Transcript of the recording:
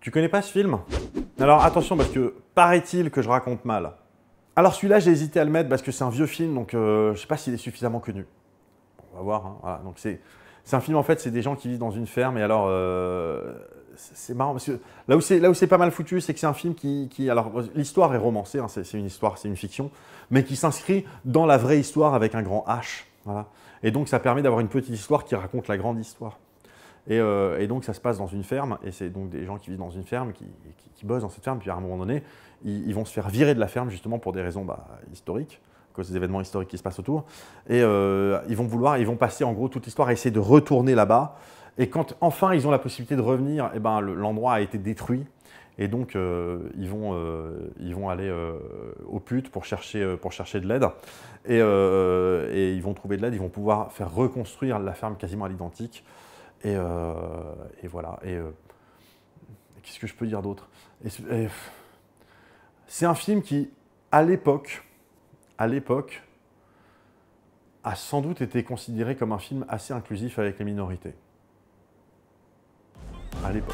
Tu connais pas ce film? Alors attention parce que paraît-il que je raconte mal. Alors celui-là j'ai hésité à le mettre parce que c'est un vieux film donc je sais pas s'il est suffisamment connu. On va voir, hein. Voilà. Donc c'est un film en fait, c'est des gens qui vivent dans une ferme et alors c'est marrant parce que là où c'est pas mal foutu, c'est que c'est un film alors l'histoire est romancée, hein, c'est une histoire, c'est une fiction, mais qui s'inscrit dans la vraie histoire avec un grand H. Voilà. Et donc ça permet d'avoir une petite histoire qui raconte la grande histoire. Et donc ça se passe dans une ferme, et c'est donc des gens qui vivent dans une ferme, qui bossent dans cette ferme, puis à un moment donné, ils vont se faire virer de la ferme justement pour des raisons historiques, à cause des événements historiques qui se passent autour, et ils vont passer en gros toute l'histoire à essayer de retourner là-bas, et quand enfin ils ont la possibilité de revenir, et ben, l'endroit a été détruit, et donc ils vont aller au putes pour chercher de l'aide, et ils vont trouver de l'aide, ils vont pouvoir faire reconstruire la ferme quasiment à l'identique. Et voilà. Et qu'est-ce que je peux dire d'autre? C'est un film qui, à l'époque, a sans doute été considéré comme un film assez inclusif avec les minorités. À l'époque.